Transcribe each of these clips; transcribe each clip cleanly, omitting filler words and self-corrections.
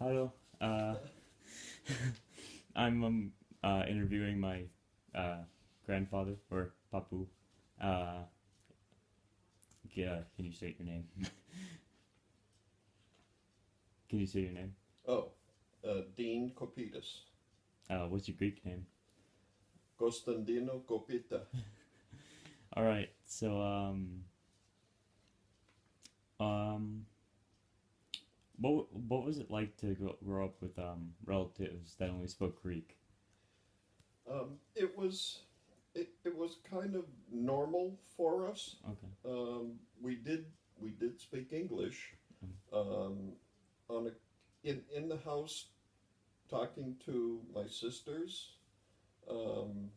Hello. Uh, I'm interviewing my grandfather or Papu. Uh, yeah, can you state your name? Can you say your name? Oh, Dean Kopitas. What's your Greek name? Costandino Kopita. All right. So what was it like to grow up with relatives that only spoke Greek? It was it was kind of normal for us. Okay. We did speak English Mm. um, on in the house talking to my sisters. Um,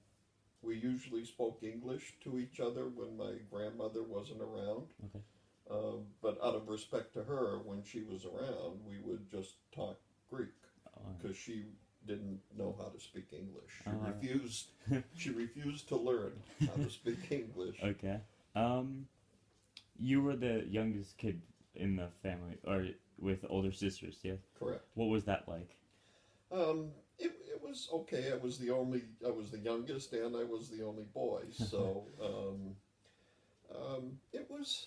we usually spoke English to each other when my grandmother wasn't around. Okay. But out of respect to her, when she was around, we would just talk Greek All because she didn't know how to speak English. She right. refused. She refused to learn how to speak English. Okay. Um, you were the youngest kid in the family, or with older sisters, yes? Correct. What was that like? It was okay. I was the youngest, and I was the only boy. So it was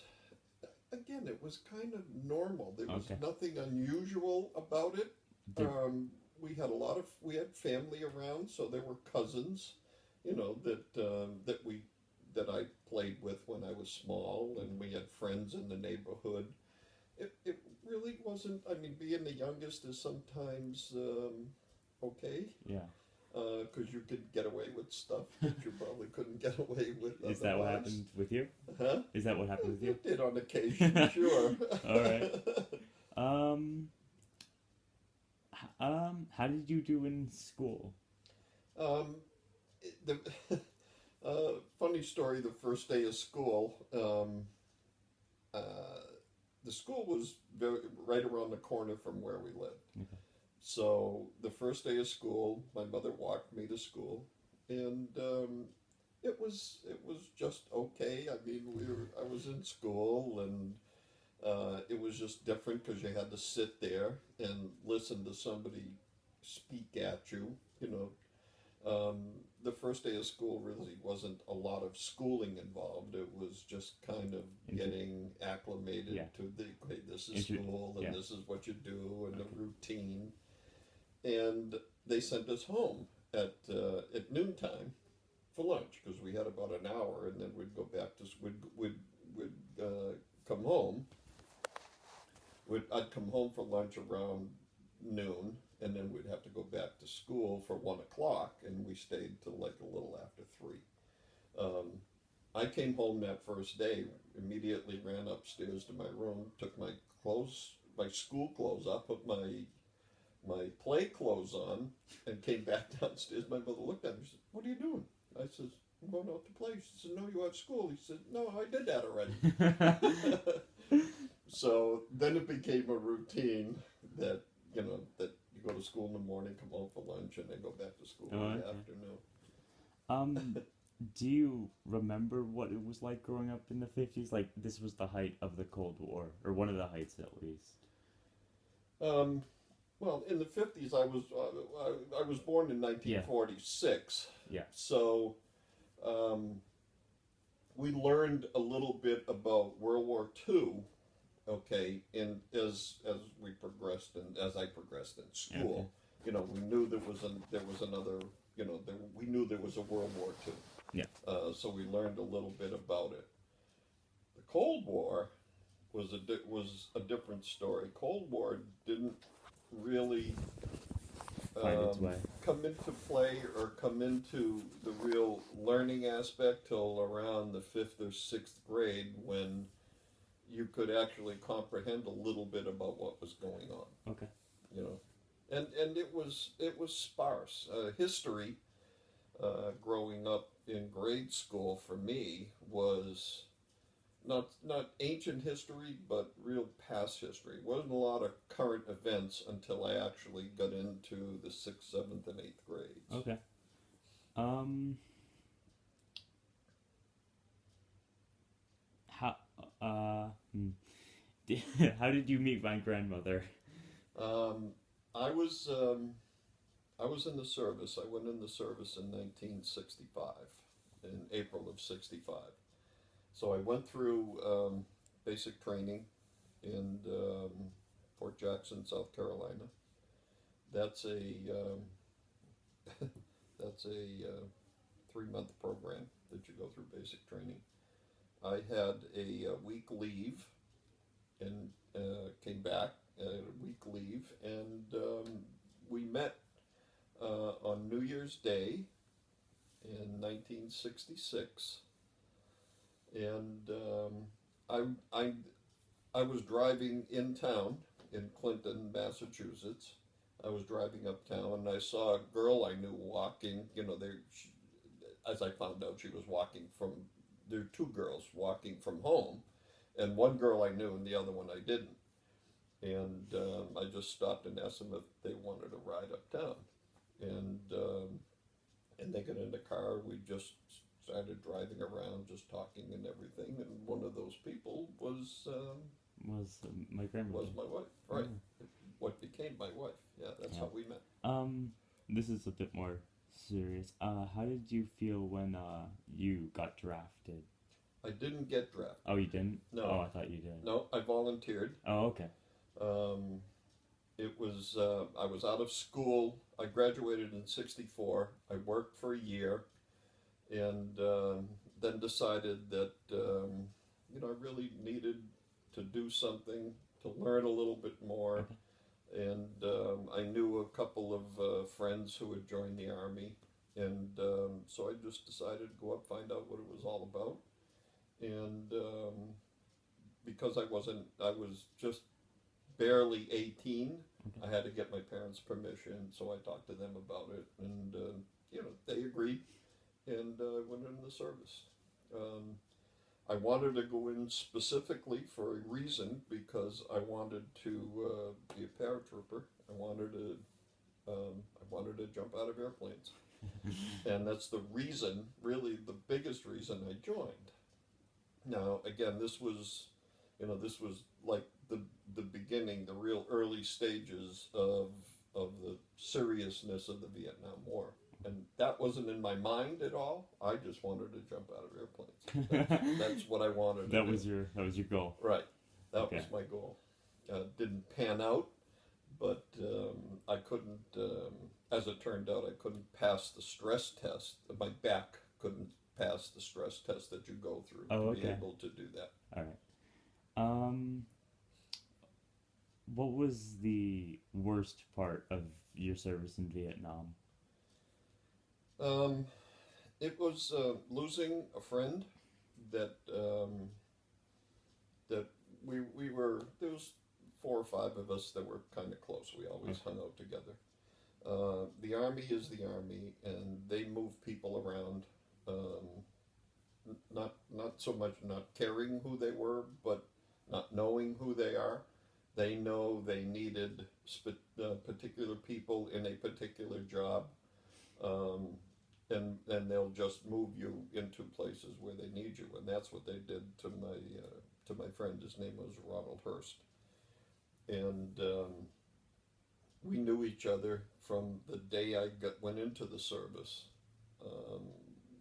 again. It was kind of normal. There was Okay. nothing unusual about it. Did, We had family around, so there were cousins, that I played with when I was small, and we had friends in the neighborhood. It really wasn't. I mean, being the youngest is sometimes okay, yeah. because you could get away with stuff that you probably couldn't get away with Is that what otherwise. happened with you? Huh? Is that what happened with you? It did on occasion, sure. All right. Um, how did you do in school? um, the funny story. The first day of school, uh, the school was right around the corner from where we lived. Okay. So the first day of school, my mother walked me to school, and it was just okay. I mean, I was in school, and it was just different because you had to sit there and listen to somebody speak at you. The first day of school really wasn't a lot of schooling involved. It was just kind of getting acclimated Yeah. to okay, this is Intro- school, and yeah. this is what you do, and the Okay. routine. And they sent us home at noontime for lunch because we had about an hour, and then we'd go back to would come home. I'd come home for lunch around noon, and then we'd have to go back to school for 1 o'clock, and we stayed till like a little after 3. Um, I came home that first day, immediately ran upstairs to my room, took my school clothes off, put my play clothes on, and came back downstairs. My mother looked at me and said, "What are you doing?" I said, "I'm going out to play." She said, "No, you have school." He said, "No, I did that already." So then it became a routine that that you go to school in the morning, come home for lunch, and then go back to school in the Okay. afternoon. Um, do you remember what it was like growing up in the 50s? Like, this was the height of the Cold War, or one of the heights at least. Um, well, in the 50s, I was born in Yeah. 1946, Yeah. so um, we learned a little bit about World War II. Okay, and as we progressed and as I progressed in Okay. school, we knew there was another, we knew there was a World War II. Yeah. So we learned a little bit about it. The Cold War was a different story. Cold War didn't really Find its way. come into play or come into the real learning aspect till around the 5th or 6th grade, when you could actually comprehend a little bit about what was going on. Okay. You know, and it was sparse. History, growing up in grade school for me was not ancient history, but real past history. Wasn't a lot of current events until I actually got into the 6th, 7th, and 8th grades. Okay. Um, how, uh, hmm. How did you meet my grandmother? Um, I was in the service. I went in the service in 1965, in April of '65. So I went through basic training in Fort Jackson, South Carolina. That's a that's a 3-month program that you go through basic training. I had a week leave and came back. A week leave, and we met on New Year's Day in 1966, and I I was driving in town in Clinton, Massachusetts. I was driving uptown and I saw a girl I knew walking. You know, as I found out, she was walking from. There were two girls walking from home, and one girl I knew and the other one I didn't. And I just stopped and asked them if they wanted a ride uptown, and and they got in the car. We just started driving around, just talking and everything. And one of those people My grandmother. was my wife, right? What became my wife. Yeah, that's Yeah. how we met. This is a bit more serious. How did you feel when you got drafted? I didn't get drafted. Oh, you didn't? No. Oh, I thought you did. No, I volunteered. Oh, okay. Um, it was I was out of school. I graduated in '64. I worked for a year, and then decided that I really needed to do something to learn a little bit more. Okay. And I knew a couple of friends who had joined the army, and so I just decided to go up, find out what it was all about. And because I was just barely 18. Okay. I had to get my parents' permission, so I talked to them about it, and they agreed, and I went in the service. I wanted to go in specifically for a reason because I wanted to be a paratrooper. I wanted to jump out of airplanes, and that's the reason, really, the biggest reason I joined. Now, again, this was like the beginning, the real early stages of the seriousness of the Vietnam War. And that wasn't in my mind at all. I just wanted to jump out of airplanes. That's what I wanted to do. That was your goal. Right. That Okay. was my goal. Didn't pan out, but I couldn't, as it turned out, I couldn't pass the stress test. My back couldn't pass the stress test that you go through Oh, to be okay. able to do that. All right. What was the worst part of your service in Vietnam? Um, it was losing a friend that that we were. There was 4 or 5 of us that were kind of close. We always Okay. hung out together. The army is the army, and they move people around. Not so much not caring who they were, but not knowing who they are. They know they needed particular people in a particular job, um, and they'll just move you into places where they need you, and that's what they did to my friend. His name was Ronald Hurst, and we knew each other from the day went into the service. Um,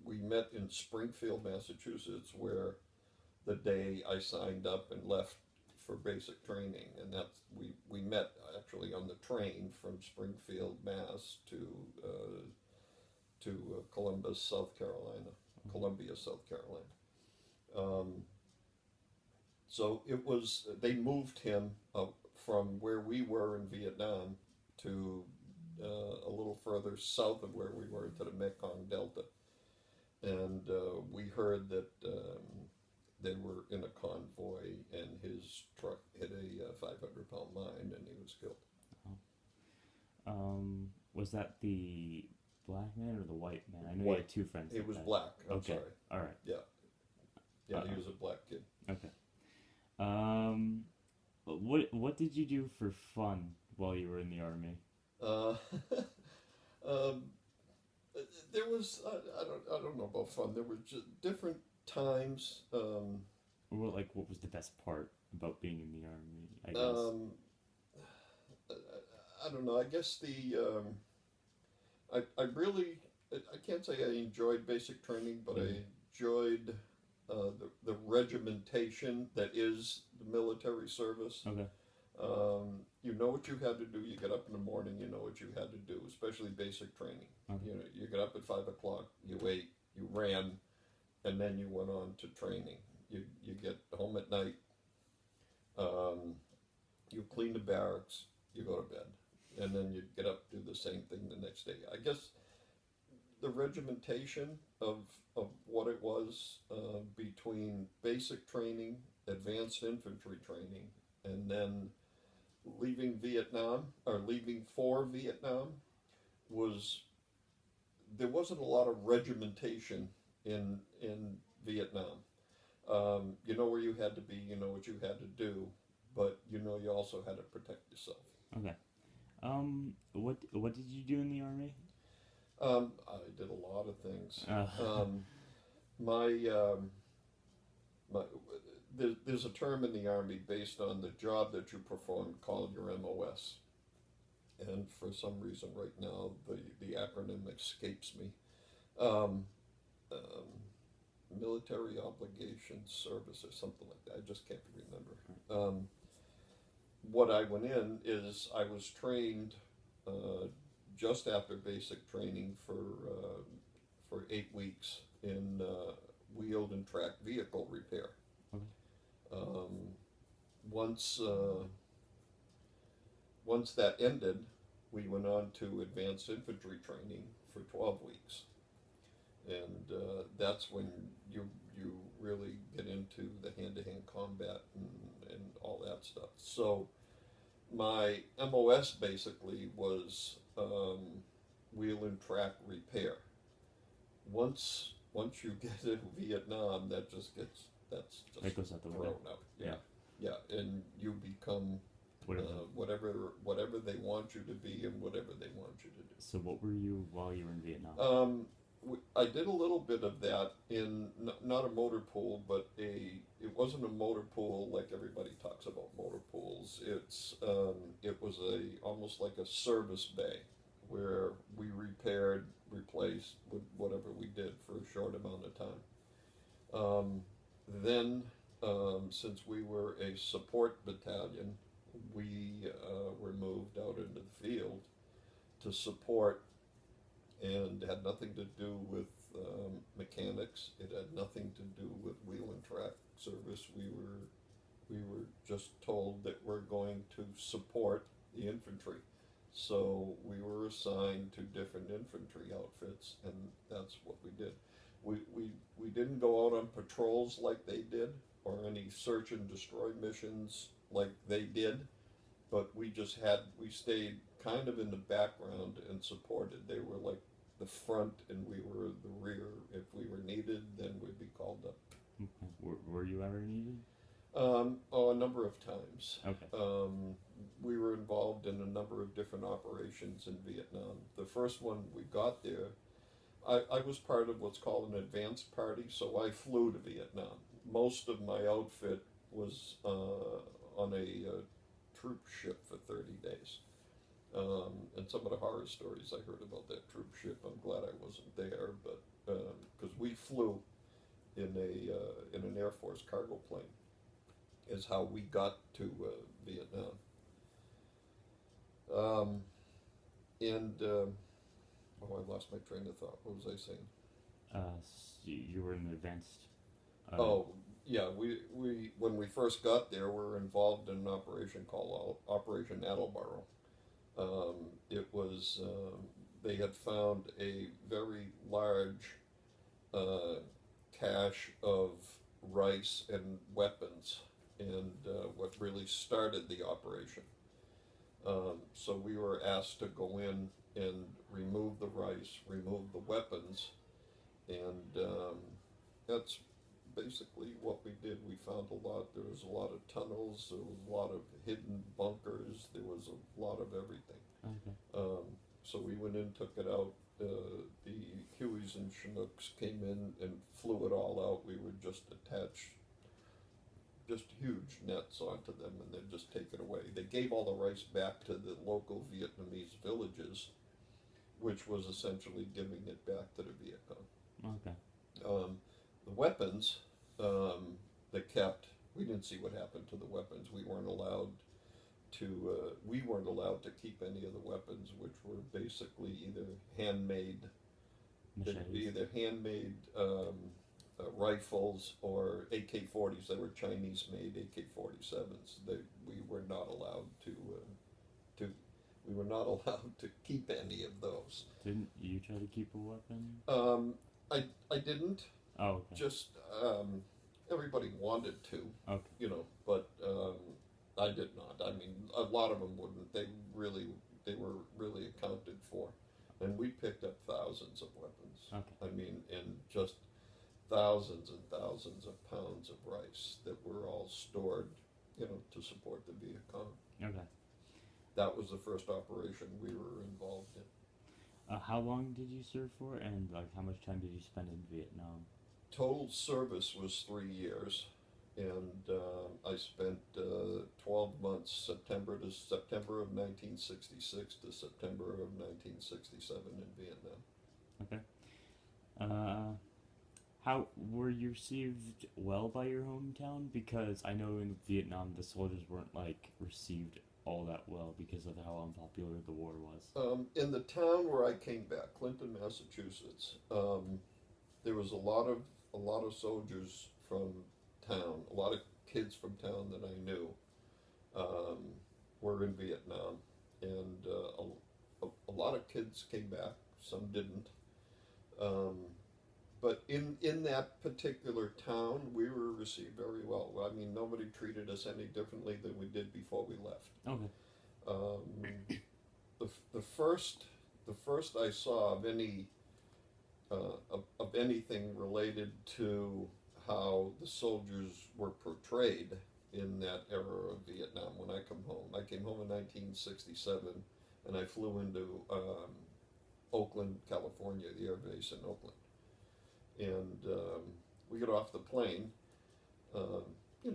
we met in Springfield, Massachusetts, where the day I signed up and left for basic training, and we met actually on the train from Springfield, Mass, to Columbus, South Carolina, Columbia, South Carolina. So it was they moved him from where we were in Vietnam to a little further south of where we were, to the Mekong Delta, and we heard that they were in a convoy and his truck hit a 500-pound mine and he was killed. Was that the black man or the white man? I know you White. had two friends. He like was that. black. I'm Okay. sorry. All right. Yeah, he was a black kid. Okay. What did you do for fun while you were in the army? Uh, um, there was I don't know about fun. There were just different times. Or what was the best part about being in the army? I guess. I don't know. I guess I really, I can't say I enjoyed basic training, but I enjoyed the regimentation that is the military service. Okay. You know what you had to do. You get up in the morning. You know what you had to do, especially basic training. Okay. You know, you get up at 5 o'clock. You ate. You ran, and then you went on to training. You get home at night. You clean the barracks. You go to bed, and then you get up, do the same thing the next day. I guess the regimentation of what it was between basic training, advanced infantry training, and then leaving Vietnam or leaving for Vietnam was there wasn't a lot of regimentation in Vietnam. You know where you had to be, you know what you had to do, but you know you also had to protect yourself. Okay. What did you do in the army? I did a lot of things. Uh, My, my there's a term in the Army based on the job that you performed called your MOS. And for some reason right now the acronym escapes me. Um, um, Military Obligation Service or something like that. I just can't remember. What I went in is I was trained just after basic training for 8 weeks in wheeled and tracked vehicle repair. Okay. Um, once once that ended, we went on to advanced infantry training for 12 weeks, and that's when you really get into the hand-to-hand combat and all that stuff. So my MOS basically was wheel and track repair. Once you get to Vietnam, that just that goes out the thrown window. out. Yeah, and you become whatever they want you to be and whatever they want you to do. So what were you while you were in Vietnam? I did a little bit of that in not a motor pool, but it wasn't a motor pool like everybody talks about motor pools. It was almost like a service bay where we repaired, replaced whatever we did for a short amount of time. Then, since we were a support battalion, we were moved out into the field to support, and had nothing to do with mechanics. It had nothing to do with wheel and track service. We were just told that we're going to support the infantry. So we were assigned to different infantry outfits, and that's what we did. We didn't go out on patrols like they did, or any search and destroy missions like they did, but we stayed kind of in the background and supported. They were like the front and we were the rear. If we were needed, then we'd be called up. Okay. Were you ever needed? A number of times. Okay. We were involved in a number of different operations in Vietnam. The first one we got there, I was part of what's called an advanced party, so I flew to Vietnam. Most of my outfit was on a troop ship for 30 days. And some of the horror stories I heard about that troop ship, I'm glad I wasn't there, but because we flew in an Air Force cargo plane, is how we got to Vietnam. I lost my train of thought. What was I saying? You were in the advanced. Yeah, we when we first got there, we were involved in an operation called Operation Attleboro. It was they had found a very large cache of rice and weapons, and what really started the operation. So we were asked to go in and remove the rice, remove the weapons, and that's basically what we did. We found there was a lot of tunnels, there was a lot of hidden bunkers, there was a lot of everything. Okay. So we went in, took it out. The Hueys and Chinooks came in and flew it all out. We would just attach just huge nets onto them, and they'd just take it away. They gave all the rice back to the local Vietnamese villages, which was essentially giving it back to the Viet Cong. Okay. The weapons, they kept. We didn't see what happened to the weapons. We weren't allowed to keep any of the weapons, which were basically either handmade. They'd be Machetes. either handmade rifles or AK-40s. They were Chinese-made AK-47s. We were not allowed to. We were not allowed to keep any of those. Didn't you try to keep a weapon? I didn't. Oh, okay. Just everybody wanted to, Okay. but I did not. I mean, a lot of them wouldn't. They were really accounted for, and we picked up thousands of weapons. Okay. I mean, and just thousands and thousands of pounds of rice that were all stored, to support the Viet Cong. Okay. That was the first operation we were involved in. How long did you serve for, and like how much time did you spend in Vietnam? Total service was 3 years, and I spent 12 months, September of 1966 to September of 1967 in Vietnam. Okay. How were you received well by your hometown? Because I know in Vietnam the soldiers weren't like received all that well because of how unpopular the war was. In the town where I came back, Clinton, Massachusetts, there was a lot of soldiers from town, a lot of kids from town that I knew were in Vietnam, and a lot of kids came back. Some didn't. But in that particular town, we were received very well. I mean, nobody treated us any differently than we did before we left. Okay. The first I saw of anything related to how the soldiers were portrayed in that era of Vietnam when I come home. I came home in 1967, and I flew into Oakland, California, the air base in Oakland. And we get off the plane,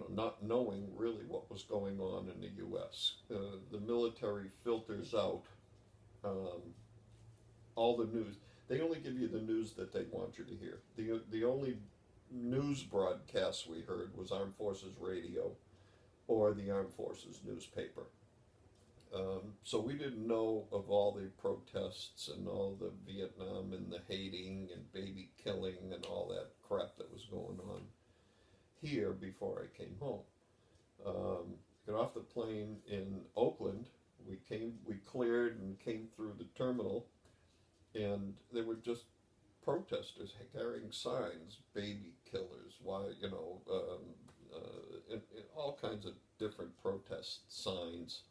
not knowing really what was going on in the U.S. The military filters out all the news. They only give you the news that they want you to hear. The only news broadcasts we heard was Armed Forces Radio or the Armed Forces newspaper. So we didn't know of all the protests and all the Vietnam and the hating and baby killing and all that crap that was going on here before I came home. Got off the plane in Oakland. We cleared and came through the terminal, and there were just protesters carrying signs, baby killers, why, and all kinds of different protest signs.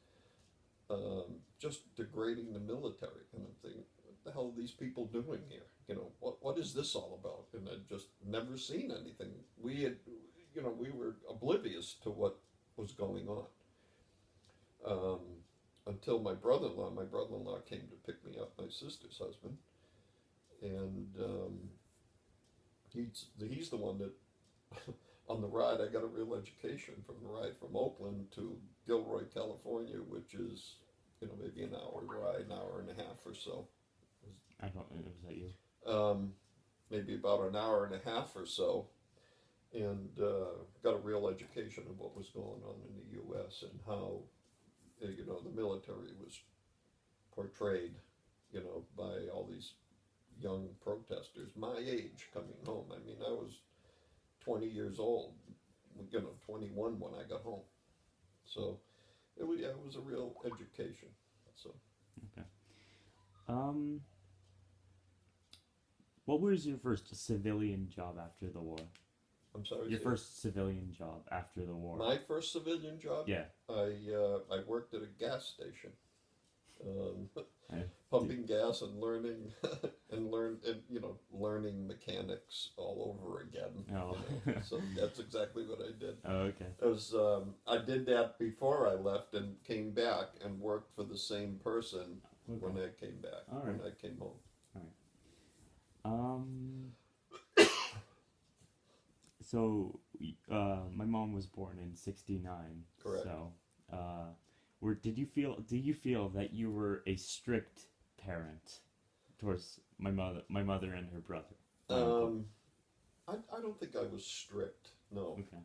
Just degrading the military, and I'm thinking, what the hell are these people doing here? What is this all about? And I'd just never seen anything. We were oblivious to what was going on. Until my brother-in-law came to pick me up, my sister's husband, and he's the one that on the ride, I got a real education from the ride from Oakland to Gilroy, California, which is, maybe an hour ride, an hour and a half or so. I don't know. Was that you? Maybe about an hour and a half or so, and got a real education of what was going on in the U.S. and how, the military was portrayed, by all these young protesters my age coming home. I mean, I was 20 years old, 21 when I got home. So it was a real education. So. Okay. What was your first civilian job after the war? I'm sorry. Your first civilian job after the war. My first civilian job? Yeah. I worked at a gas station. Pumping gas and learning learning mechanics all over again. Oh. So that's exactly what I did. Oh, okay. I did that before I left and came back and worked for the same person when I came back. All right. When I came home. So my mom was born in '69. Correct. So, do you feel that you were a strict parent towards my mother and her brother? I don't think I was strict. No. Okay.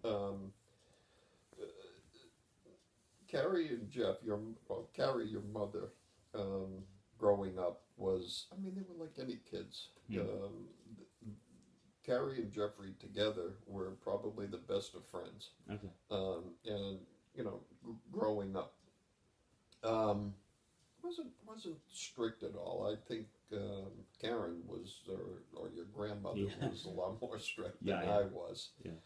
Carrie and Jeff, Carrie, your mother, growing up was, I mean, they were like any kids. Yeah. Carrie and Jeffrey together were probably the best of friends. Okay. And growing up, wasn't strict at all. I think Karen was, or your grandmother was a lot more strict than I was. Yeah.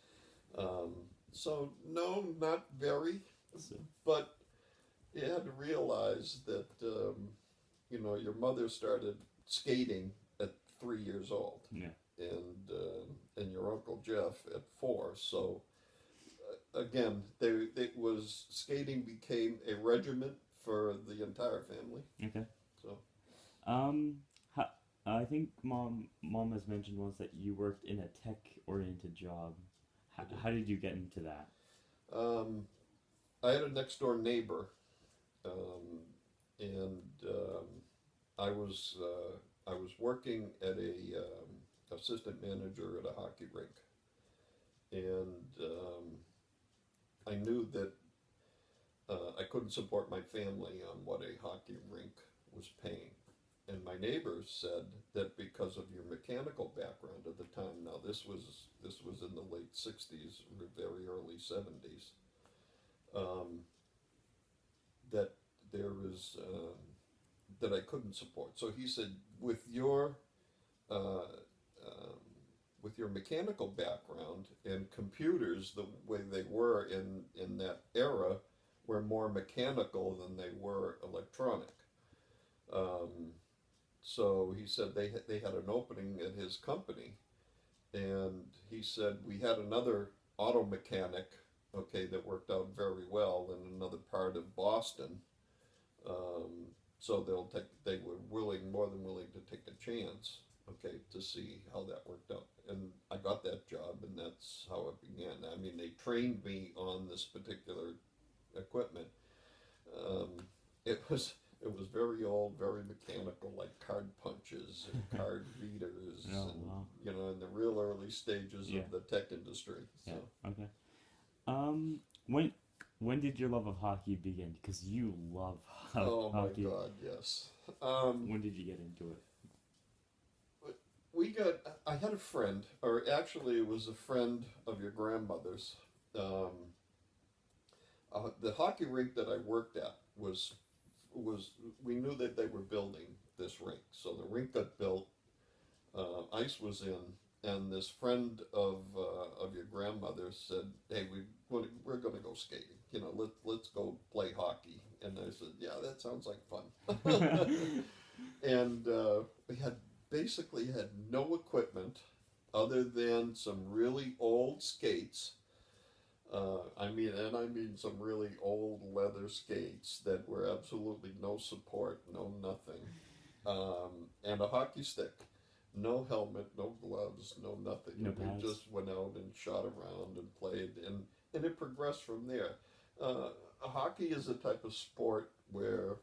So no, not very. So, But you had to realize that your mother started skating at 3 years old, yeah. and your uncle Jeff at 4. So again, skating became a regiment for the entire family. Okay. So I think mom has mentioned once that you worked in a tech oriented job. How did you get into that? I had a next door neighbor, and I was working at a assistant manager at a hockey rink, and I knew that I couldn't support my family on what a hockey rink was paying. And my neighbor said that because of your mechanical background at the time, now this was in the late 60s or very early 70s, that there was that I couldn't support. So he said, with your mechanical background, and computers the way they were in that era were more mechanical than they were electronic. So he said they had an opening at his company, and he said we had another auto mechanic, okay, that worked out very well in another part of Boston. So they were more than willing to take a chance, okay, to see how that worked out. And I got that job, and that's how it began. I mean, they trained me on this particular equipment. It was very old, very mechanical, like card punches and card readers, Oh, and wow. in the real early stages Yeah. of the tech industry. So. Yeah. Okay. When did your love of hockey begin? Because you love Oh my hockey. God, yes. When did you get into it? I had a friend, or actually it was a friend of your grandmother's. The hockey rink that I worked at was we knew that they were building this rink. So the rink got built, ice was in, and this friend of your grandmother said, "Hey, we're going to go skating. Let's go play hockey." And I said, "Yeah, that sounds like fun." And we basically had no equipment other than some really old skates. I mean some really old leather skates that were absolutely no support, no nothing, and a hockey stick. No helmet, no gloves, no nothing. No We pads. just went out and shot around and played, and it progressed from there. Hockey is a type of sport where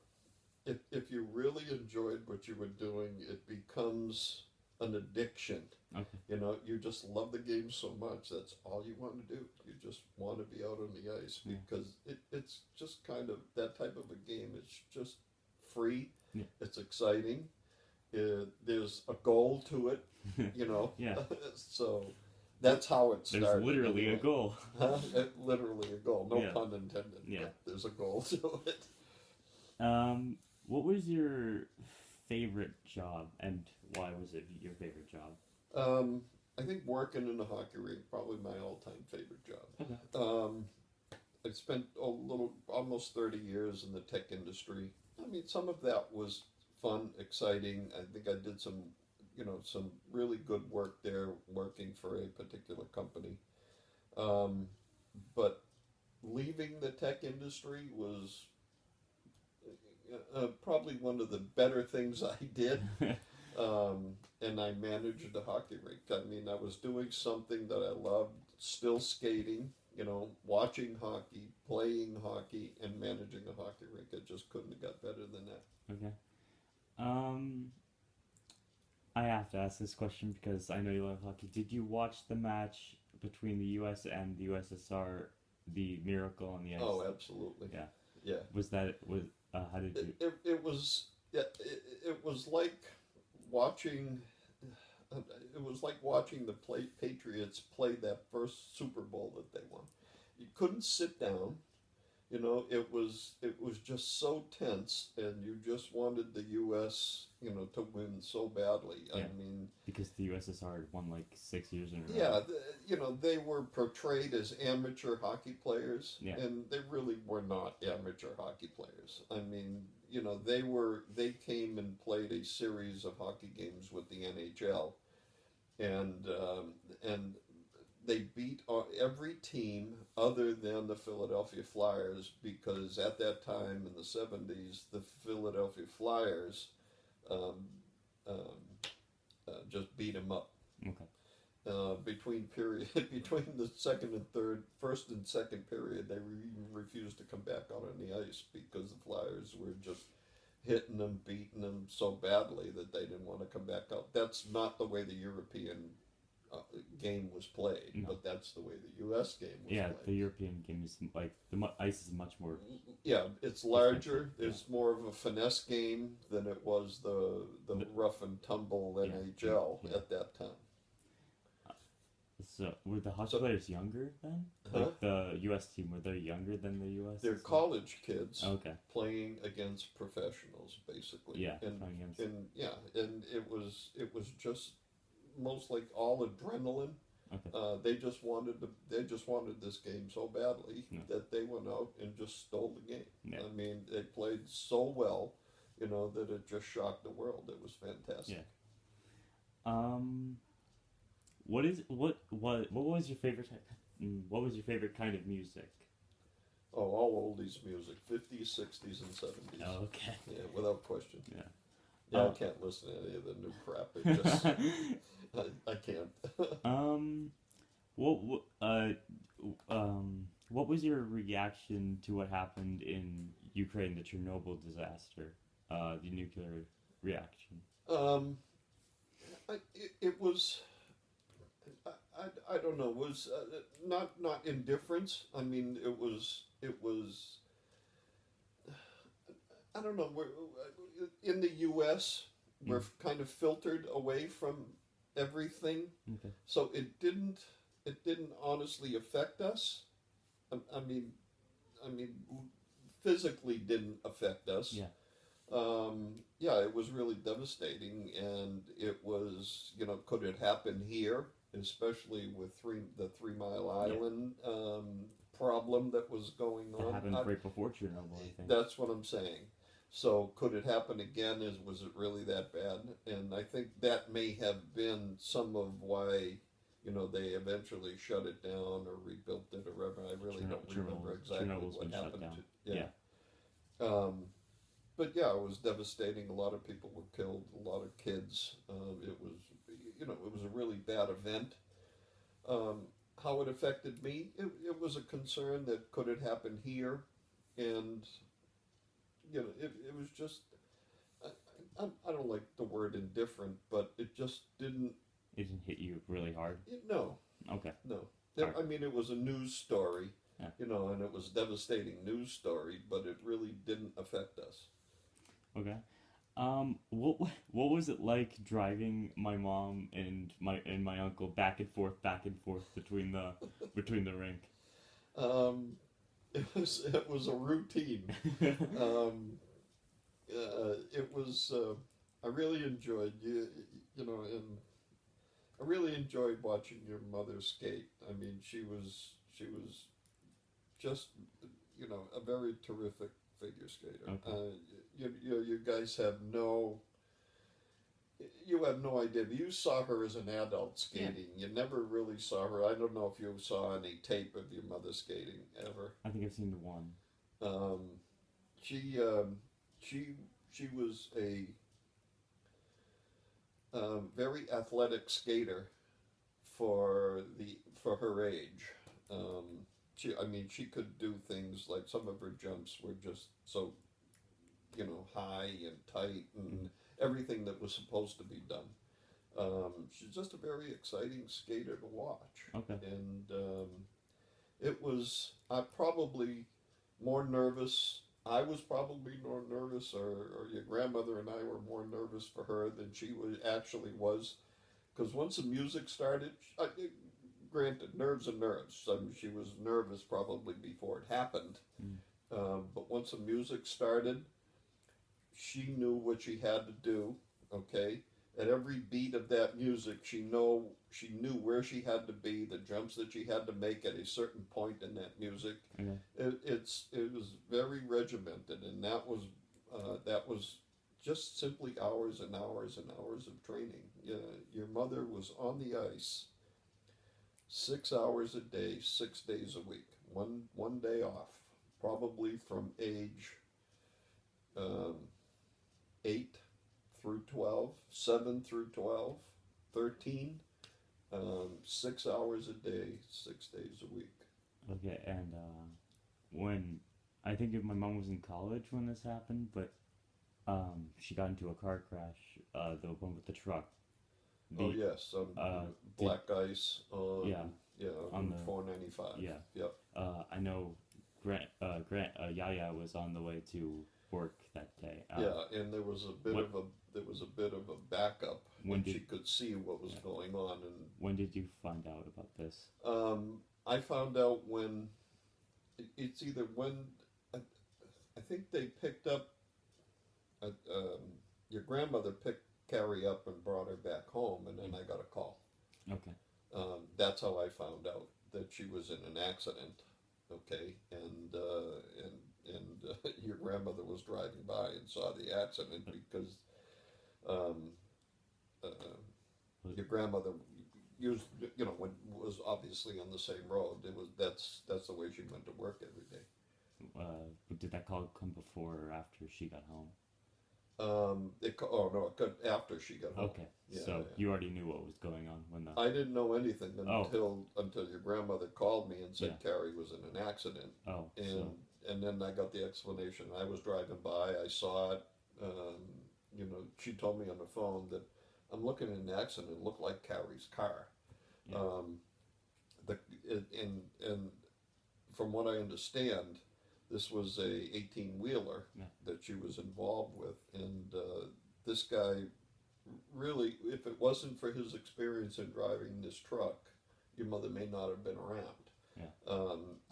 if you really enjoyed what you were doing, it becomes an addiction. Okay. You just love the game so much, that's all you want to do. You just want to be out on the ice, because it's just kind of that type of a game. It's just free. Yeah. It's exciting. There's a goal to it, Yeah. So that's how it started. There's literally a goal. Literally a goal. No Yeah. pun intended. Yeah. But there's a goal to it. What was your favorite job, and why was it your favorite job? I think working in a hockey rink, probably my all-time favorite job. Okay. I spent almost 30 years in the tech industry. I mean, some of that was fun, exciting. I think I did some really good work there, working for a particular company. But leaving the tech industry was probably one of the better things I did. and I managed a hockey rink. I mean, I was doing something that I loved, still skating, watching hockey, playing hockey, and managing a hockey rink. It just couldn't have got better than that. Okay. Um, I have to ask this question because I know you love hockey. Did you watch the match between the U.S. and the USSR, the Miracle on the Ice? Oh, absolutely. Yeah. Yeah. How did you? It was yeah. It was like watching. It was like watching the Patriots play that first Super Bowl that they won. You couldn't sit down. It was just so tense, and you just wanted the U.S. to win so badly. Yeah. I mean, Because the USSR had won like 6 years in a row. yeah, they were portrayed as amateur hockey players, Yeah. and they really were not amateur hockey players. I mean, they came and played a series of hockey games with the NHL, and they beat every team other than the Philadelphia Flyers, because at that time in the 70s, the Philadelphia Flyers um, um, just beat them up. Okay. Between the first and second period, they even refused to come back out on the ice because the Flyers were just hitting them, beating them so badly that they didn't want to come back out. That's not the way the European game was played, No. but that's the way the U.S. game was Yeah, played. the European game is like ice is much more. Yeah, it's larger. Yeah. It's more of a finesse game than it was the rough and tumble Yeah. NHL Yeah. at that time. So were the hockey players younger then? Huh? Like the U.S. team, were they younger than the U.S.? They're college kids Okay. playing against professionals, basically. Yeah. and playing against- and it was just most like all adrenaline. Okay. They just wanted this game so badly Yeah. that they went out and just stole the game. Yeah. I mean, they played so well, that it just shocked the world. It was fantastic. Yeah. What was your favorite? What was your favorite kind of music? Oh, all oldies music, 50s, 60s, and 70s. Oh, okay. Yeah, without question. Yeah. Yeah, I can't listen to any of the new crap. It just, I can't. What was your reaction to what happened in Ukraine, the Chernobyl disaster, the nuclear reaction? It was. I don't know. It was not indifference. I mean, it was. I don't know. In the U.S., we're kind of filtered away from everything, Okay. so it didn't honestly affect us. I mean, physically didn't affect us. Yeah. Yeah, it was really devastating, and it was, could it happen here, especially with the 3 Mile Island problem that was going It on? happened right before Chernobyl, I think. That's what I'm saying. So could it happen again? Was it really that bad? And I think that may have been some of why, they eventually shut it down or rebuilt it or whatever. I really don't remember exactly Chernobyl's what been shut happened. down. Yeah. But yeah, it was devastating. A lot of people were killed. A lot of kids. It was, it was a really bad event. How it affected me, it was a concern that could it happen here, and it was just. I don't like the word indifferent, but it just didn't. It didn't hit you really hard? No. Okay. No. Alright. I mean, it was a news story, Yeah. and it was a devastating news story, but it really didn't affect us. Okay. What was it like driving my mom and my uncle back and forth between the rink? It was a routine. It was. I really enjoyed and I really enjoyed watching your mother skate. I mean, she was just a very terrific figure skater. Okay. You guys have no. You have no idea. You saw her as an adult skating. Yeah. You never really saw her. I don't know if you saw any tape of your mother skating ever. I think I've seen the one. She was a. very athletic skater for her age. I mean, she could do things like some of her jumps were just so, high and tight and everything that was supposed to be done. She's just a very exciting skater to watch. Okay. And it was probably more nervous. I was probably more nervous, or your grandmother and I were more nervous for her than she was. Because once the music started, granted, nerves are nerves. I mean, she was nervous probably before it happened. Mm. But once the music started, she knew what she had to do. Okay, at every beat of that music, she knew where she had to be, the jumps that she had to make at a certain point in that music. Okay. It was very regimented, and that was just simply hours and hours and hours of training. Your mother was on the ice 6 hours a day, 6 days a week, one day off, probably from age 8 through 12, 7 through 12, 13, 6 hours a day, 6 days a week. Okay, and when I think my mom was in college when this happened, but she got into a car crash, the one with the truck. Oh yes, black ice on on Route 495. Yeah. Yep. I know Yaya was on the way to work that day. Yeah, and there was a bit of a backup when she could see what was going on. And when did you find out about this? I found out when it's either when I think they picked up your grandmother picked Carrie up and brought her back home, and then I got a call. Okay. That's how I found out that she was in an accident. Okay, and your grandmother was driving by and saw the accident because your grandmother was obviously on the same road. That's the way she went to work every day. Did that call come before or after she got home? It got after she got home. Okay, so you already knew what was going on when the... I didn't know anything until your grandmother called me and said Carrie was in an accident. Oh, and then I got the explanation. I was driving by, I saw it. She told me on the phone that I'm looking at an accident. It looked like Carrie's car. Yeah. And from what I understand, this was a 18-wheeler that she was involved with, and this guy really, if it wasn't for his experience in driving this truck, your mother may not have been around. Yeah.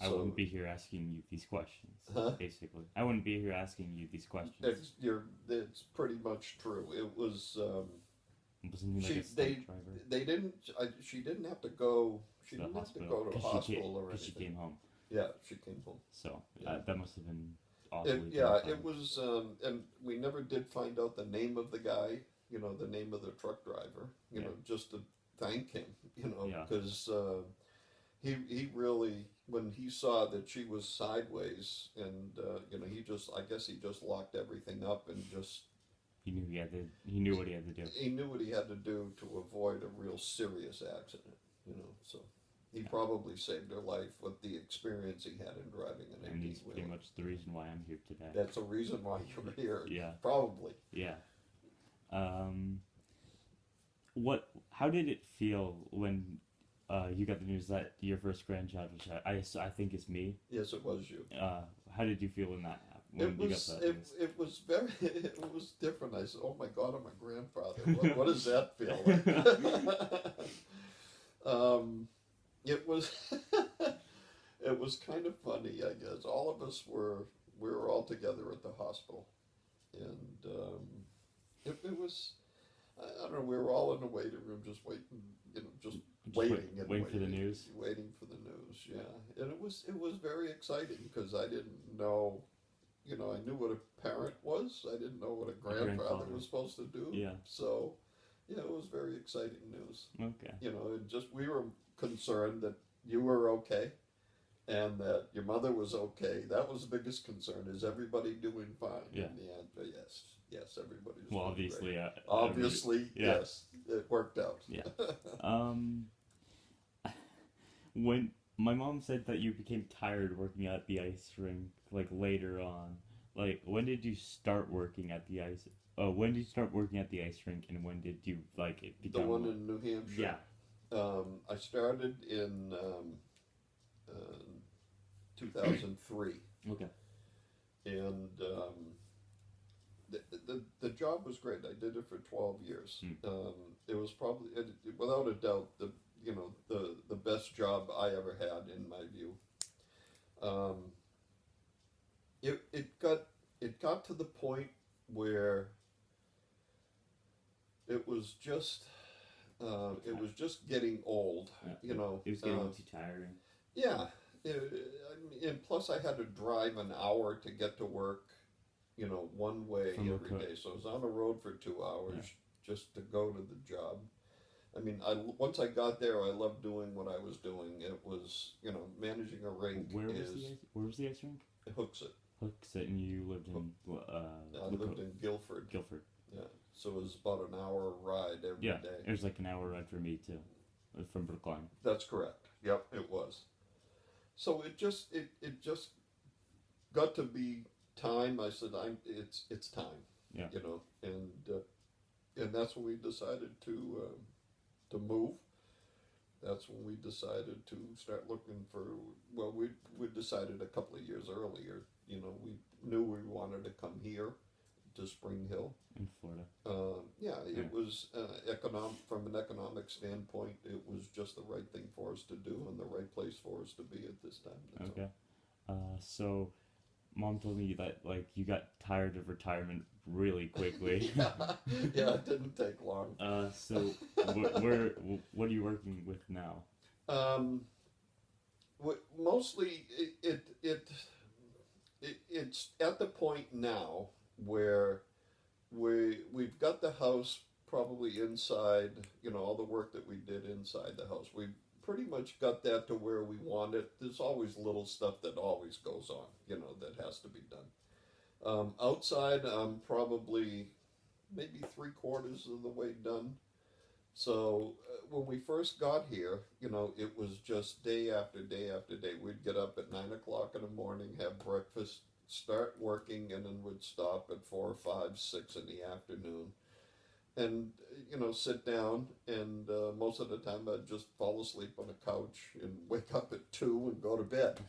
I wouldn't be here asking you these questions. Basically, I wouldn't be here asking you these questions. It's pretty much true. It was. Wasn't he like a stunt driver? She didn't have to go. She didn't have to go to the hospital or anything. Because she came home. Yeah, she came home. So Yeah. that must have been awfully it was, and we never did find out the name of the guy, the name of the truck driver, just to thank him, because he really, when he saw that she was sideways, and I guess he just locked everything up and just. He knew what he had to do. He knew what he had to do to avoid a real serious accident, so. He probably saved her life with the experience he had in driving an 18-wheeler. And he's pretty much the reason why I'm here today. That's the reason why you're here. Yeah. Probably. Yeah. How did it feel when you got the news that your first grandchild was shot? I think it's me. Yes, it was you. How did you feel when that happened? It was different. I said, "Oh my God, I'm a grandfather. What does that feel like?" It was it was kind of funny, I guess. All of us we were all together at the hospital, and it was, I don't know, we were all in the waiting room just waiting, waiting for the news. Waiting for the news, yeah. And it was very exciting because I didn't know, I knew what a parent was. I didn't know what a grandfather was supposed to do. Yeah. So, it was very exciting news. Okay. And just we were concerned that you were okay and that your mother was okay. That was the biggest concern. Is everybody doing fine? Yeah. And the answer, yes. Yes, everybody's Well, doing obviously, great. Obviously, yeah. yes, it worked out. Yeah. Um, when my mom said that you became tired working at the ice rink, like later on, like when did you start working at the ice? When did you start working at the ice rink, and when did you like it The become? one in New Hampshire. Yeah. I started in uh, 2003, Okay. and the job was great. I did it for 12 years. It was probably, without a doubt, the best job I ever had in my view. Um, it got to the point where it was just getting old. It was getting too tiring. Yeah. And plus I had to drive an hour to get to work, one way From every McCook. day. So I was on the road for 2 hours just to go to the job. I mean, once I got there, I loved doing what I was doing. It was, managing a rink Where was the ice rink? Hooksett. Hooksett, and you lived in I lived in Guilford. Guilford. Yeah. So it was about an hour ride every day. Yeah, it was like an hour ride for me too, from Brookline. That's correct. Yep, it was. So it just got to be time. I said, it's time. Yeah. And that's when we decided to move. That's when we decided to start looking for. Well, we decided a couple of years earlier. We knew we wanted to come here to Spring Hill. In Florida. It was from an economic standpoint, it was just the right thing for us to do and the right place for us to be at this time. That's Okay. So, Mom told me that like you got tired of retirement really quickly. Yeah, it didn't take long. So what are you working with now? Mostly, it's at the point now where we've got the house probably inside, all the work that we did inside the house. We pretty much got that to where we want it. There's always little stuff that always goes on, that has to be done. Outside, I'm probably maybe 3/4 of the way done. So when we first got here, it was just day after day after day. We'd get up at 9 o'clock in the morning, have breakfast, start working, and then would stop at 4, 5, 6 in the afternoon, and sit down. And most of the time, I'd just fall asleep on the couch and wake up at 2 and go to bed.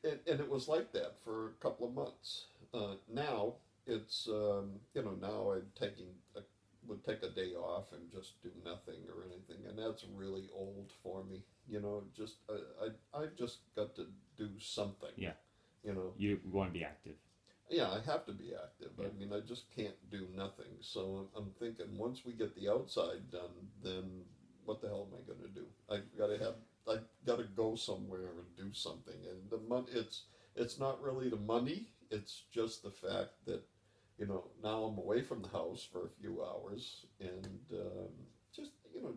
And it was like that for a couple of months. Now it's now would take a day off and just do nothing or anything, and that's really old for me. Just I've just got to do something. Yeah. You want to be active. Yeah, I have to be active. Yeah. I mean, I just can't do nothing. So I'm thinking, once we get the outside done, then what the hell am I going to do? I got to go somewhere and do something. And the money, it's not really the money. It's just the fact that, now I'm away from the house for a few hours, and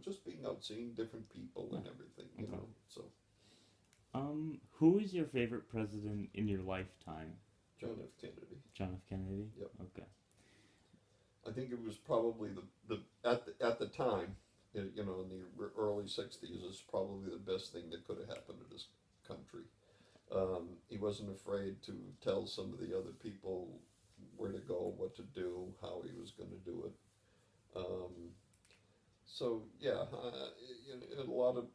just being out, seeing different people and everything. Okay. So. Who is your favorite president in your lifetime? John F. Kennedy. John F. Kennedy. Yep. Okay. I think it was probably at the time, in the early '60s, is probably the best thing that could have happened to this country. He wasn't afraid to tell some of the other people where to go, what to do, how he was going to do it. So yeah, a lot of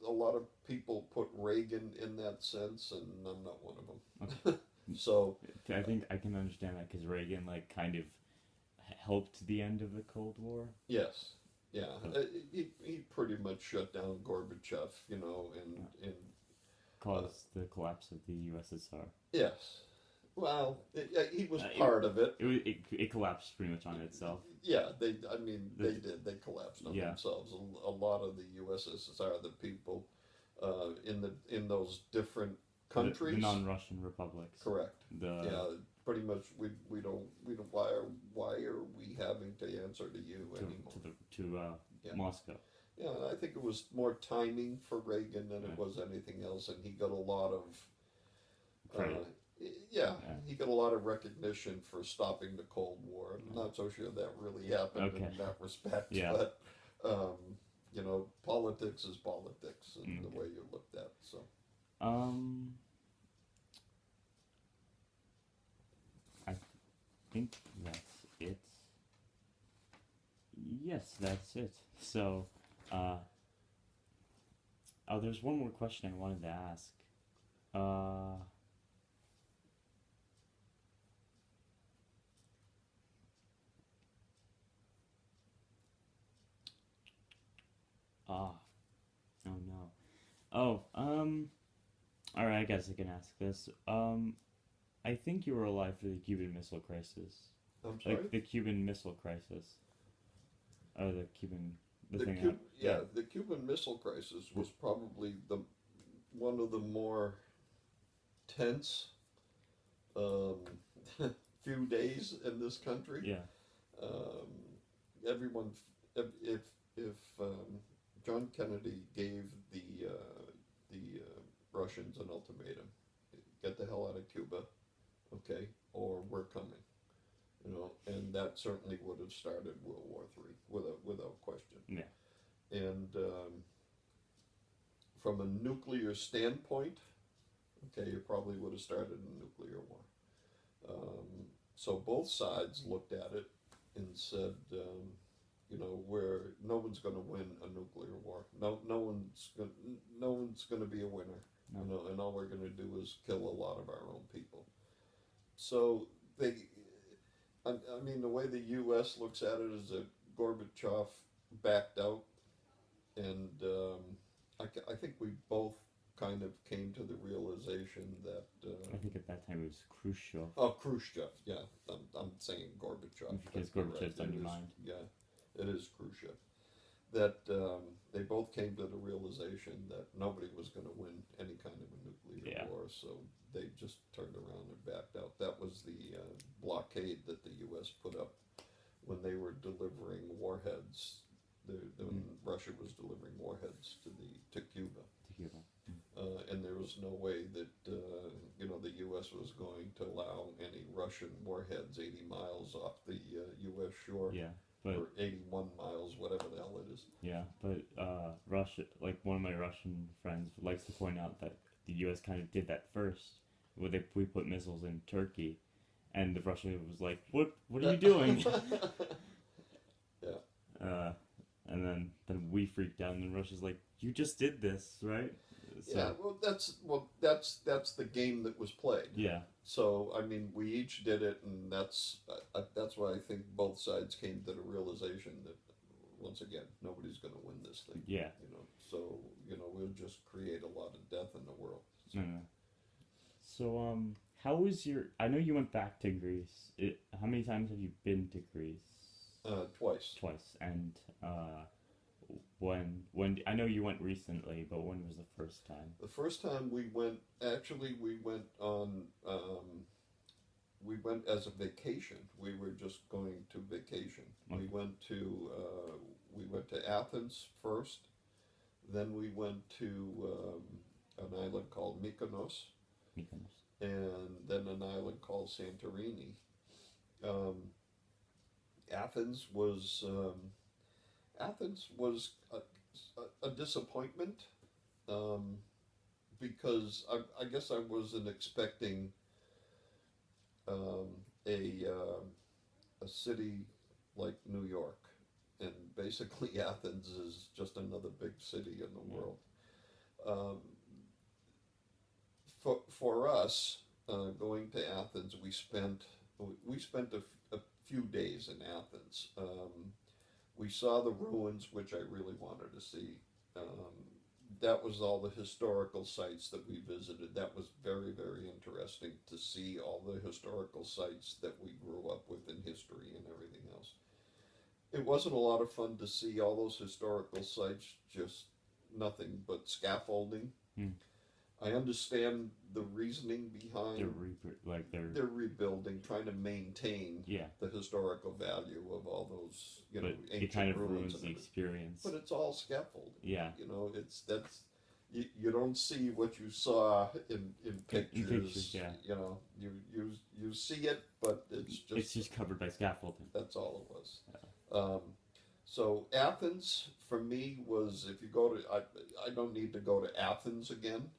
people put Reagan in that sense, and I'm not one of them. Okay. So I think I can understand that because Reagan kind of helped the end of the Cold War. Yes, yeah, he pretty much shut down Gorbachev, and caused the collapse of the USSR. Yes, well, he was part of it. It collapsed pretty much on itself. Yeah, they did. They collapsed on themselves. A lot of the USSR, the people in those different countries, the non-Russian republics. Correct. Pretty much. We don't. Why are we having to answer to you anymore? To Moscow. Yeah, I think it was more timing for Reagan than it was anything else, and he got a lot of credit. Yeah, Yeah. he got a lot of recognition for stopping the Cold War. I'm not so sure that really happened Okay. in that respect, Yeah. but you know, politics is politics, and the Okay. way you looked at. So Um, I think that's it. Yes, that's it. So, uh, oh, there's one more question I wanted to ask. Uh, ah, oh no. Oh, all right. I guess I can ask this. I think you were alive for the Cuban Missile Crisis, I'm sorry. like the Cuban Missile Crisis, or the Cuban, the The thing Cuban, that, yeah, the Cuban Missile Crisis was probably the one of the more tense um, few days in this country. yeah, Um, everyone, if John Kennedy gave the Russians an ultimatum, get the hell out of Cuba, okay, or we're coming, you know, and that certainly would have started World War III without question. yeah, And from a nuclear standpoint, okay, you probably would have started a nuclear war. So both sides looked at it and said, you know, where no one's going to win a nuclear war. No one's going to be a winner. no, You know, and all we're going to do is kill a lot of our own people. So I mean, the way the U.S. looks at it is that Gorbachev backed out, and I think we both kind of came to the realization that I think at that time it was Khrushchev, Khrushchev, yeah, I'm saying Gorbachev because but you're Gorbachev's right, on it your is- mind. Yeah, it is Khrushchev. That they both came to the realization that nobody was going to win any kind of a nuclear Yeah. war, so they just turned around and backed out. That was the blockade that the U.S. put up when they were delivering warheads. When Russia was delivering warheads to Cuba. To Cuba. And there was no way that you know, the U.S. was going to allow any Russian warheads 80 miles off the U.S. shore, Yeah, but or 81 miles, whatever the hell it is. yeah, but Russia, like one of my Russian friends likes to point out that the U.S. kind of did that first, where we put missiles in Turkey, and the Russia was like, "What are you doing?" Yeah. And then we freaked out, and then Russia's like, "You just did this, right?" So, Yeah, well, that's the game that was played. yeah, So I mean, we each did it, and that's why I think both sides came to the realization that once again nobody's going to win this thing. yeah. You know, so you know, we'll just create a lot of death in the world. So, No, no. So, how was your? I know you went back to Greece. How many times have you been to Greece? twice. Twice. And when I know you went recently, but when was the first time? The first time we went, actually, we went on. We went as a vacation. We were just going to vacation. Okay. We went to Athens first. Then we went to an island called Mykonos, Mykonos. and then an island called Santorini. Athens was a disappointment, because I guess I wasn't expecting um, a city like New York, and basically Athens is just another big city in the world. For us, going to Athens, we spent a few days in Athens. We saw the ruins, which I really wanted to see. That was all the historical sites that we visited. That was very, very interesting to see all the historical sites that we grew up with in history and everything else. It wasn't a lot of fun to see all those historical sites, just nothing but scaffolding. I understand the reasoning behind they're rebuilding, trying to maintain the historical value of all those, you know, but ancient it kind of ruins ruins and the everything. experience. But it's all scaffolding. Yeah. You know, you don't see what you saw in In pictures, pictures. yeah. You know, you see it, but It's just covered by scaffolding. that's all it was. Um, so Athens for me was, if you go to, I don't need to go to Athens again.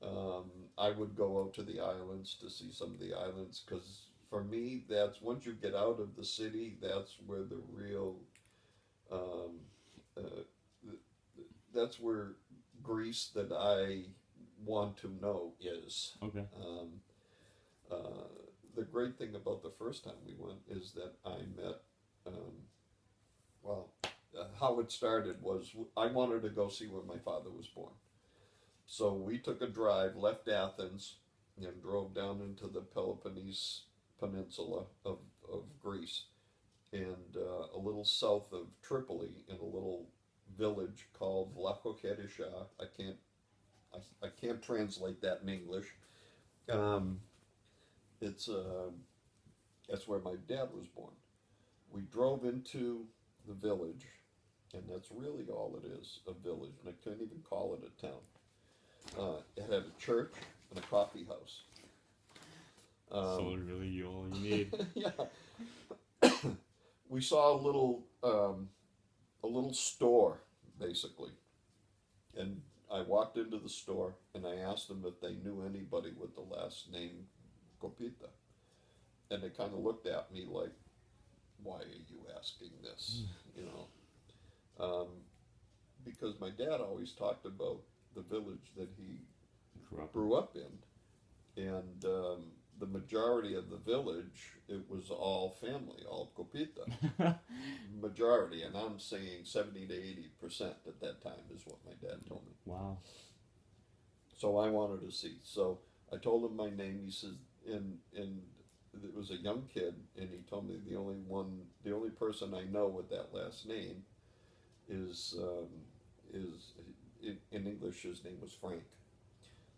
Um, I would go out to the islands to see some of the islands because for me, that's once you get out of the city, that's where the real, um, uh, that's where Greece that I want to know is. Okay. Uh, the great thing about the first time we went is that I met, um, well, how it started was I wanted to go see where my father was born. So we took a drive, left Athens, and drove down into the Peloponnese Peninsula of Greece, and a little south of Tripoli, in a little village called Vlachocherisha. I can't translate that in English. Um, it's that's where my dad was born. We drove into the village, and that's really all it is, a village, and I couldn't even call it a town. It had a church and a coffee house. So really all you need. Yeah, we saw a little store basically, and I walked into the store and I asked them if they knew anybody with the last name Copita, and they kind of looked at me like, "Why are you asking this?" You know, because my dad always talked about the village that he grew up in, and the majority of the village, it was all family, all Copita. Majority, and I'm saying 70 to 80% at that time is what my dad told me. Wow. So I wanted to see. So I told him my name. He says, and it was a young kid, and he told me the only person I know with that last name is in English his name was Frank.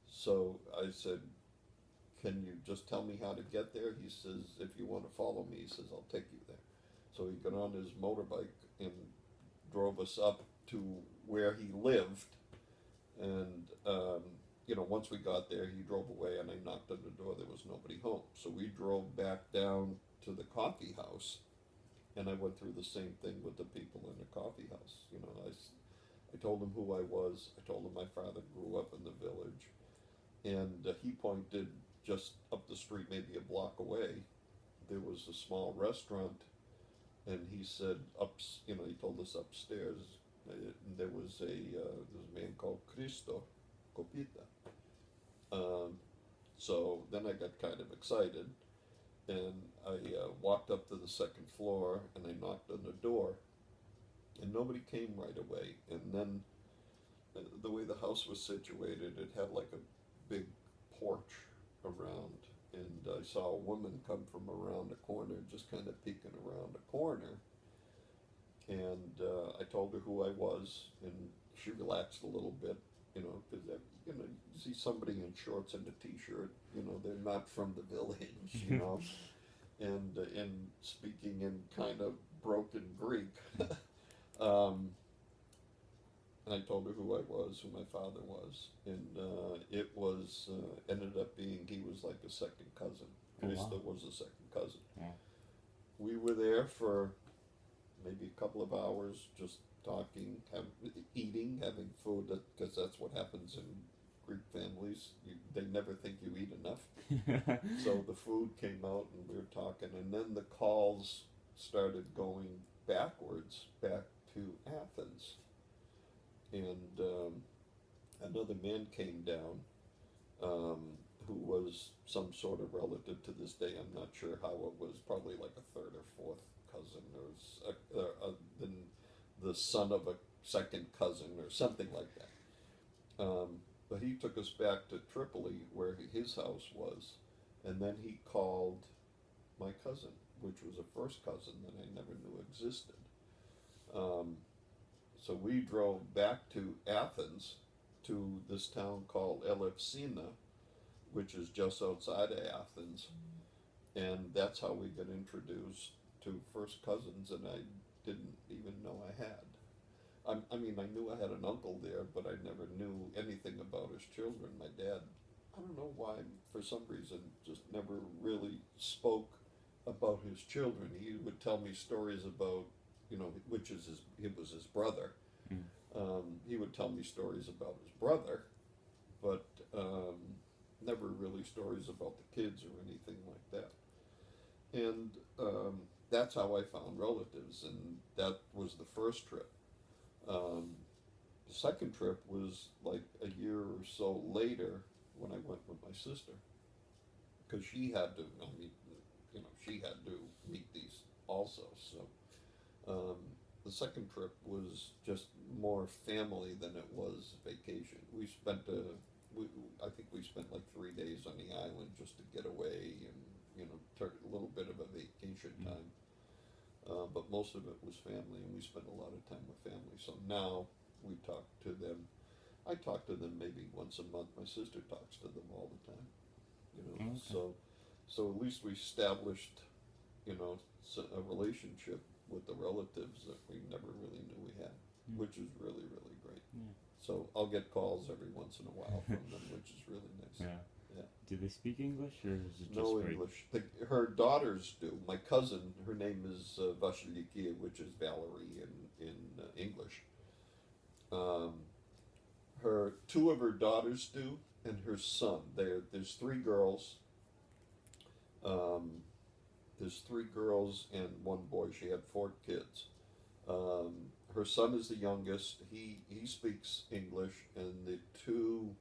So I said, "Can you just tell me how to get there?" He says, "If you want to follow me," he says, "I'll take you there." So he got on his motorbike and drove us up to where he lived. And, once we got there, he drove away and I knocked on the door. There was nobody home. So we drove back down to the coffee house, and I went through the same thing with the people in the coffee house. I told them who I was. I told them my father grew up in the village. And he pointed just up the street, maybe a block away. There was a small restaurant, and he said, he told us upstairs, there was a man called Cristo Copita. So then I got kind of excited, and I walked up to the second floor, and I knocked on the door, and nobody came right away. And then the way the house was situated, it had like a big porch around, and I saw a woman come from around the corner, just kind of peeking around the corner, and I told her who I was, and she relaxed a little bit, because you see somebody in shorts and a t-shirt, they're not from the village, and speaking in kind of broken Greek. And I told her who I was, who my father was, and it was ended up being he was like a second cousin. Cristo was a second cousin. Yeah. We were there for maybe a couple of hours, just talking, eating, having food, because that's what happens in Greek families. They never think you eat enough. So the food came out, and we were talking, and then the calls started going backwards, back to Athens. And another man came down who was some sort of relative to this day. I'm not sure how it was, probably like a third or fourth cousin, or the son of a second cousin, or something like that. But he took us back to Tripoli, where his house was, and then he called my cousin, which was a first cousin that I never knew existed. So we drove back to Athens, to this town called Elefsina, which is just outside of Athens, and that's how we got introduced to first cousins, and I didn't even know I had. I mean, I knew I had an uncle there, but I never knew anything about his children. My dad, I don't know why, for some reason, just never really spoke about his children. He would tell me stories about, which is it was his brother. Mm. He would tell me stories about his brother, but never really stories about the kids or anything like that. And that's how I found relatives, and that was the first trip. Um, the second trip was like a year or so later when I went with my sister, because she had to. I mean, she had to meet these also. So the second trip was just more family than it was vacation. We spent I think we spent like 3 days on the island just to get away and took a little bit of a vacation time. But most of it was family, and we spent a lot of time with family. So now we talk to them. I talk to them maybe once a month. My sister talks to them all the time. Okay. So at least we established, a relationship with the relatives that we never really knew we had, which is really, really great. Yeah. So I'll get calls every once in a while from them, which is really nice. Yeah. Yeah. Do they speak English, or is it just No Greek? English. Her daughters do. My cousin, her name is Vasiliki, which is Valerie in English. Two of her daughters do, and her son. There's three girls. There's three girls and one boy. She had four kids. Her son is the youngest. He speaks English, and the two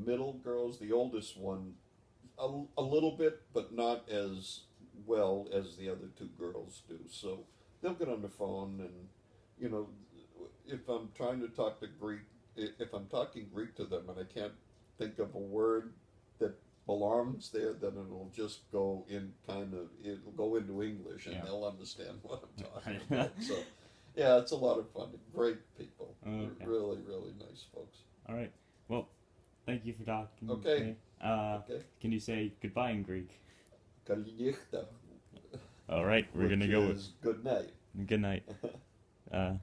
middle girls, the oldest one, a little bit, but not as well as the other two girls do. So they'll get on the phone, and if I'm trying to talk to Greek, if I'm talking Greek to them and I can't think of a word that belongs there, then it'll just go it'll go into English, and Yeah. they'll understand what I'm talking about. So yeah, it's a lot of fun. Great people. Okay. Really, really nice folks. All right. Well, thank you for talking. Okay. to me. Okay. Can you say goodbye in Greek? Kalinichta. All right. We're gonna go with good night. good night.